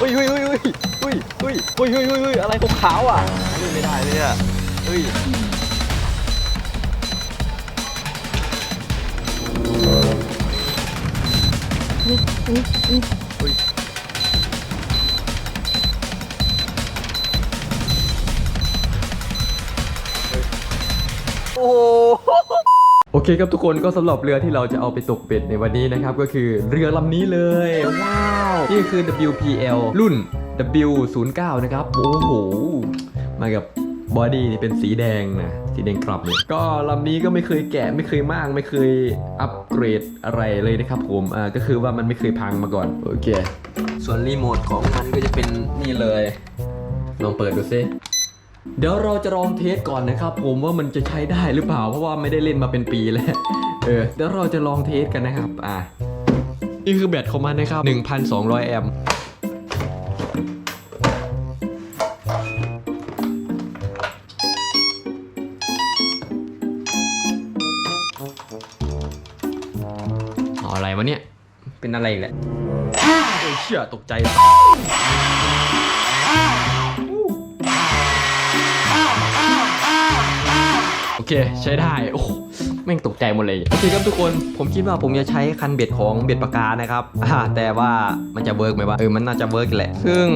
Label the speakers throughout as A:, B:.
A: อุ้ยอุ้ยอุ้ยอุ้ยอุ้ยอุ้ยอุ้ยอุ้ยอุ้ยอะไรขาวๆอ่ะนี่ไม่ได้เลยอ่ะเฮ้ยโอ้โอเคครับทุกคนก็สำหรับเรือที่เราจะเอาไปตกเบ็ดในวันนี้นะครับก็คือเรือลำนี้เลยว้าวนี่คือ WPL รุ่น W09 นะครับโอ้โหมากับบอดี้นี่เป็นสีแดงนะสีแดงกลับเลยก็ลำนี้ก็ไม่เคยแกะไม่เคยมากไม่เคยอัปเกรดอะไรเลยนะครับผมก็คือว่ามันไม่เคยพังมาก่อนโอเคส่วนรีโมทของมันก็จะเป็นนี่เลยลองเปิดดูซิเดี๋ยวเราจะลองเทสก่อนนะครับผมว่ามันจะใช้ได้หรือเปล่าเพราะว่าไม่ได้เล่นมาเป็นปีแล้วเดี๋ยวเราจะลองเทสกันนะครับนี่คือแบตของมันนะครับ 1,200 แอมป์อะไรวะเนี่ยเป็นอะไรอีกแหละเชี่ยตกใจโอเคใช้ได้โอ้แม่งตกใจหมดเลยโอเคครับทุกคนผมคิดว่าผมจะใช้คันเบ็ดของเบ็ดปากกานะครับแต่ว่ามันจะเวิร์กไหมวะมันน่าจะเวิร์กแหละซึ่ง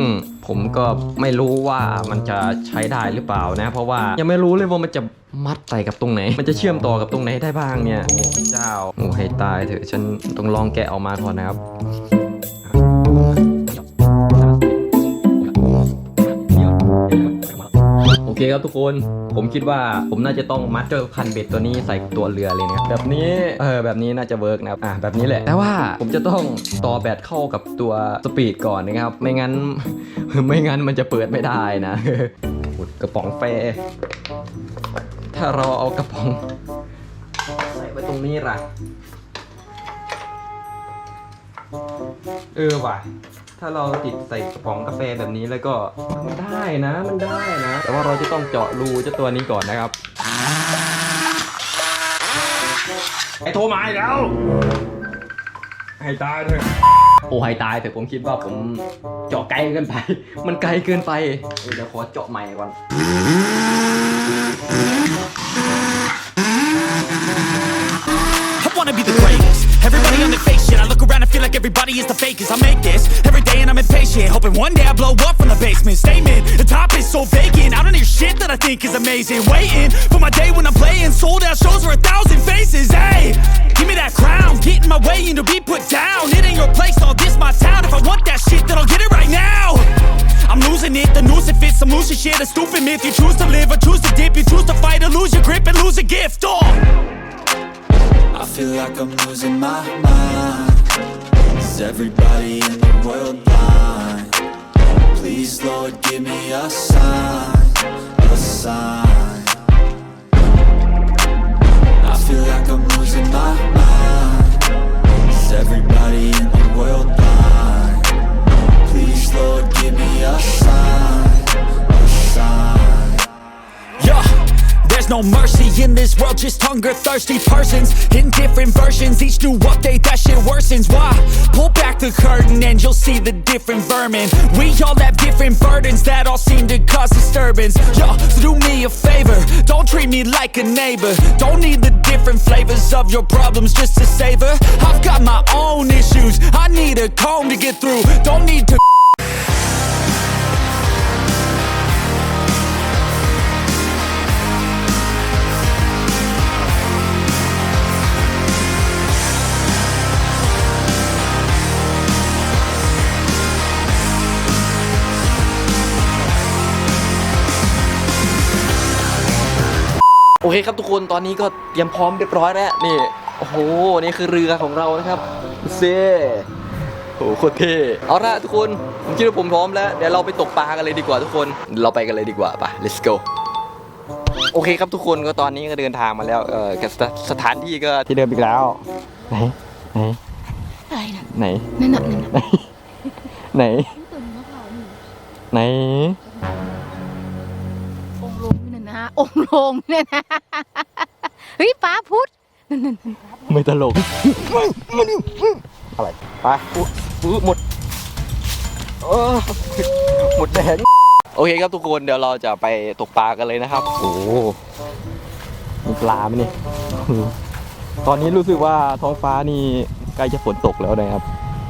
A: ผมก็ไม่รู้ว่ามันจะใช้ได้หรือเปล่านะเพราะว่ายังไม่รู้เลยว่ามันจะมัดใส่กับตรงไหนมันจะเชื่อมต่อกับตรงไหนได้บ้างเนี่ยโอ้พระเจ้าโอ้ให้ตายเถอะฉันต้องลองแกะออกมาก่อนนะครับโอเคครับทุกคนผมคิดว่าผมน่าจะต้องมัดเจ้าคันเบ็ดตัวนี้ใส่ตัวเรือเลยนะครับแบบนี้แบบนี้น่าจะเวิร์กนะครับแบบนี้แหละแต่ว่าผมจะต้องต่อแบตเข้ากับตัวสปีดก่อนนะครับไม่งั้นมันจะเปิดไม่ได้นะกระป๋องแฟร์ถ้าเราเอากระป๋องใส่ไว้ตรงนี้ล่ะว่ะถ้าเราติดใส่กระป๋องกาแฟแบบนี้แล้วก็มันได้นะแต่ว่าเราจะต้องเจาะรูเจ้าตัวนี้ก่อนนะครับไอ้โทรมาอีกแล้วให้ตายเลยโอ้ให้ตายแต่ผมคิดว่าผมเจาะไกลเกินไปมันไกลเกินไปเดี๋ยวขอเจาะใหม่ก่อน
B: Wanna be the greatest. Everybody on the fake shit. I look around and feel like everybody is the fakest. I make this every day and I'm impatient, hoping one day I blow up from the basement. Statement, the top is so vacant. I don't hear shit that I think is amazing. Waiting for my day when I'm playing sold out shows for 1,000 faces. Hey, give me that crown, get in my way and to be put down. It ain't your place, all this my town. If I want that shit, then I'll get it right now. I'm losing it, the noose it fits. I'm losing shit, a stupid myth. You choose to live or choose to dip. You choose to fight or lose your grip and lose a gift. I feel like I'm losing my mind. Is everybody in the world blind? Please, Lord, give me a sign, a sign. I feel like I'm losing my mind. Is everybody in the world blind? Please, Lord, give me a sign, a sign. Yeah. There's no mercy in this world, just hunger-thirsty persons in different versions. Each new update, that shit worsens. Why? Pull back the curtain and you'll see the different vermin. We all have different burdens that all seem to cause disturbance. Yo, so do me a favor, don't treat me like a neighbor. Don't need the different flavors of your problems just to savor. I've got my own issues, I need a comb to get through. Don't need to
A: โอเคครับทุกคนตอนนี้ก็เตรียมพร้อมเรียบร้อยแล้วนี่โอ้โหนี่คือเรือของเรานะครับเซ่โหโคตรเท่เอาละทุกคนผมคิดว่าผมพร้อมแล้วเดี๋ยวเราไปตกปลากันเลยดีกว่าทุกคนเราไปกันเลยดีกว่าไป let's go โอเคครับทุกคนก็ตอนนี้ก็เดินทางมาแล้วกับสถานที่ก็ที่เดิมอีกแล้วไหน
C: อะไรนะ
A: ไหน
C: นั่นน่ะ
A: ไหนไหน
C: องค์ลงเนี่ยนะเฮ้ยป้าพุทธนั่น
A: ไม่ตลกอะไรไปหมด หมดแดงโอเคครับทุกคนเดี๋ยวเราจะไปตกปลากันเลยนะครับโอ้มีปลาไหมเนี่ยตอนนี้รู้สึกว่าท้องฟ้านี่ใกล้จะฝนตกแล้วนะครับ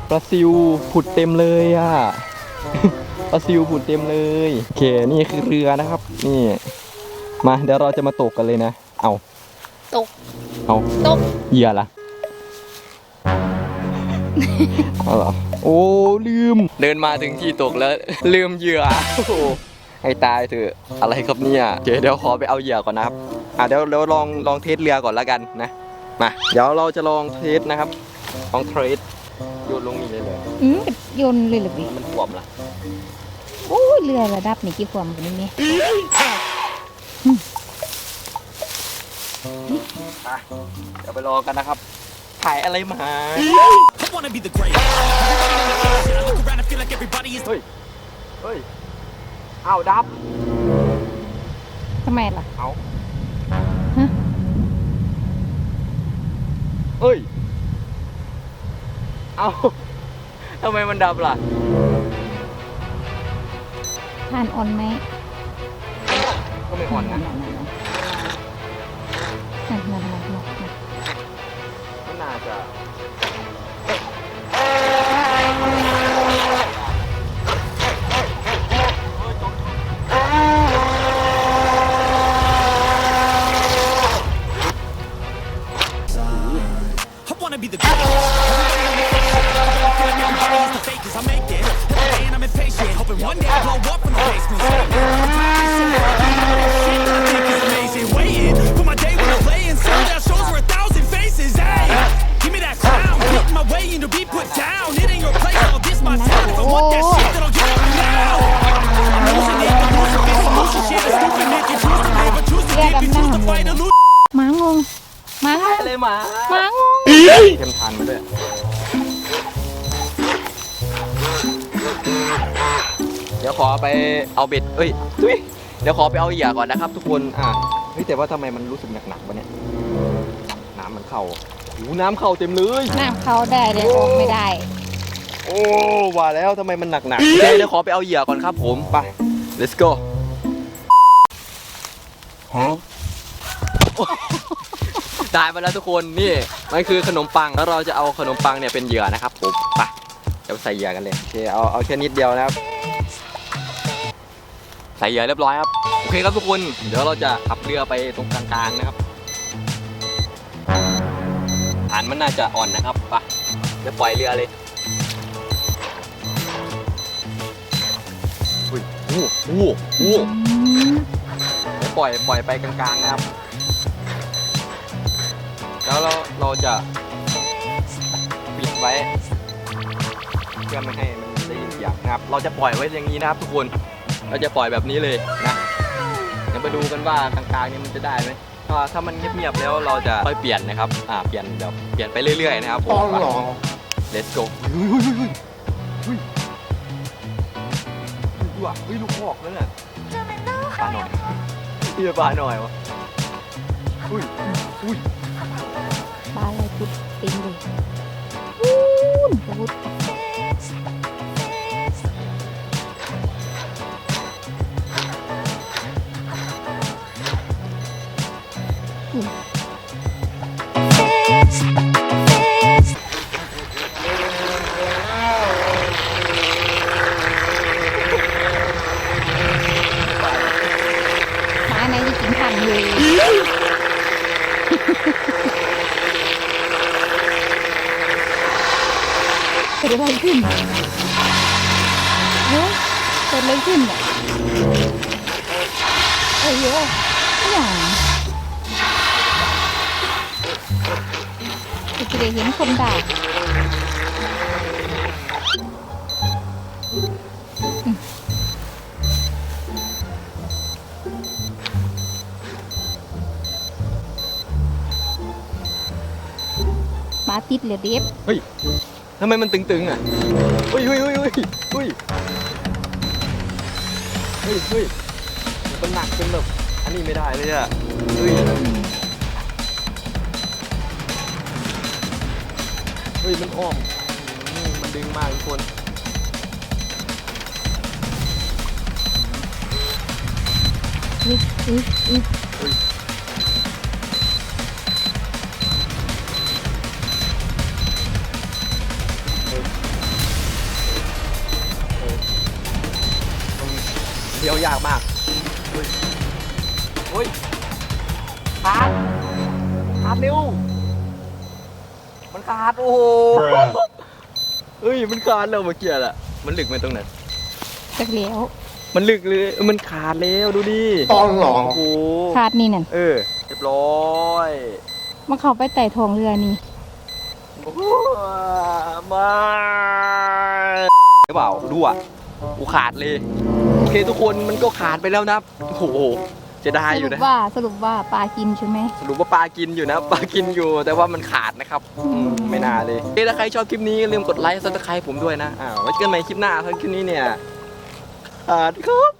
A: ปลาซิวผุดเต็มเลยอ่ะ ปลาซิวผุดเต็มเลยโอเคนี่คือเรือนะครับนี่มาเดี๋ยวเราจะมาตกกันเลยนะเอา
C: ตก
A: เอา
C: ตก
A: เหยื่อละ เอาเหรอโอ้ลืมเดินมาถึงที่ตกแล้วลืมเหยื่อโอ้โหให้ตายเถอะอะไรครับเนี่ยโอเคเดี๋ยวขอไปเอาเหยื่อก่อนนะครับเดี๋ยวลองเทสเรือก่อนแล้วกันนะมาเดี๋ยวเราจะลองเทสนะครับลองเทสโยนลงนี่เลย
C: โยนเลยเหรือพี่
A: มันขวบล่ะ
C: โอ้ยเรือระดับนี่กี่ความกันนี่
A: เดี๋ยวไปรอกันนะครับถ่ายอะไรมา
B: I wanna be the greatest. I look around and feel like everybody is
A: เฮ้ยเฮ้ยอ้าวดับ
C: ทำไมล่ะ
A: เอา
C: ฮะ
A: เฮ้ยเอาทำไมมันดับล่ะ
C: ทานอ่อนไหม
A: ก็ไม่อ่อนนะ
C: นั่น
A: ก็น่าจะ
B: I wanna be the greatest. I feel like everybody is the fakest. I make it every day and I'm impatient, hoping one day I blow up from the basement. Shit that I think is amazing. Waiting for my day when I'm playing sold out shows for 1,000 faces. Hey, give me that crown, putting my way in to be put down. It ain't your place, all this my town. If I want that shit, then I'll get it now. I'm losing it, I'm losing it. Solution shit is stupid. Make you choose to live or choose to live. You choose to fight or lose.
C: หมางงหมางง
A: อะไรมา
C: หมางง
A: เตรียมทานมาด้วยเดี๋ยวขอไปเอาเบ็ดเอ้ยทุยเดี๋ยวขอไปเอาเหยื่อก่อนนะครับทุกคนเฮ้ยแต่ว่าทำไมมันรู้สึกหนักๆวะเนี่ยน้ำมันเข้าโอ้น้ำเข้าเต็มเลย
C: น้ำเขาได้เลยออกไม่ได้
A: โอ้ว่าแล้วทำไมมันหนักๆโอเคเดี๋ยวขอไปเอาเหยื่อก่อนครับผมไป let's go ได้มาแล้วทุกคนนี่มันคือขนมปังแล้วเราจะเอาขนมปังเนี่ยเป็นเหยื่อนะครับผมไปเดี๋ยวใส่เหยื่อกันเลยโอเคเอาแค่นิดเดียวนะครับใส่เหยื่อเรียบร้อยครับโอเคครับทุกคนเดี๋ยวเราจะขับเรือไปตรงกลางๆนะครับฐานมันน่าจะอ่อนนะครับไปจะปล่อยเรือเลยอุ้ยโอ้โหโอ้โหปล่อยไปกลางๆนะครับแล้วเราจะปิดไว้เพื่อไม่ให้มันได้ยินเสียงนะครับเราจะปล่อยไว้อย่างนี้นะครับทุกคนเราจะปล่อยแบบนี้เลยนะเดี๋ยวไปดูกันว่ากลางๆนี่มันจะได้ไหมถ้ามันเงียบๆแล้วเราจะค่อยเปลี่ยนนะครับเปลี่ยนไปเรื่อยๆนะครับผม let's go ดูอ่ะลูกออกแล้วเนี่ยปลาหน่อยปลาหน่อยวะอุ้ย
C: ปลาอะไรพุดเต็มเลยพุดหมาไหนจะกินทันเลย เกิดอะไรขึ้นเฮ้ยเกิดอะไรขึ้นเนี่ยเอ้ยอย่างจะได้เห็นคนด่ามาติดเลยเด็บ
A: เฮ้ยทำไมมันตึงๆอ่ะเฮ้ยมันหนักจนแบบอันนี้ไม่ได้เลยอ่ะเฮ้ยมันอ้อมมันดึงมากทุกคน
C: อุ๊ย
A: เลี้ยวยากมากโอ้ยขาดเร็วมันขาดโอ้โหเฮ้ยมันขาดแล้วเมื่อกี้แหละมันลึกไหมตรงนั้น
C: จักแล้ว
A: มันลึกเลยมันขาดแล้วดูดิ
D: ตอนหลอ
A: โอ้โห
C: คาดนี่นั่น
A: เรียบร้อย
C: มาเข้าไปไต่ท้องเรือนี่
A: มาหรือเปล่าดูอ่ะกูขาดเลยโอเคทุกคนมันก็ขาดไปแล้วนะโอ้โหจะได้อยู่นะ
C: สรุปว่าปลากินใช่ไหม
A: สรุปว่าปลากินอยู่นะปลากินอยู่แต่ว่ามันขาดนะครับไม่น่าเลยถ้าใครชอบคลิปนี้อย่าลืมกดไลค์ซับสไครป์ผมด้วยนะไว้เจอกันใหม่คลิปหน้าถ้าคลิปนี้เนี่ยขาดครับ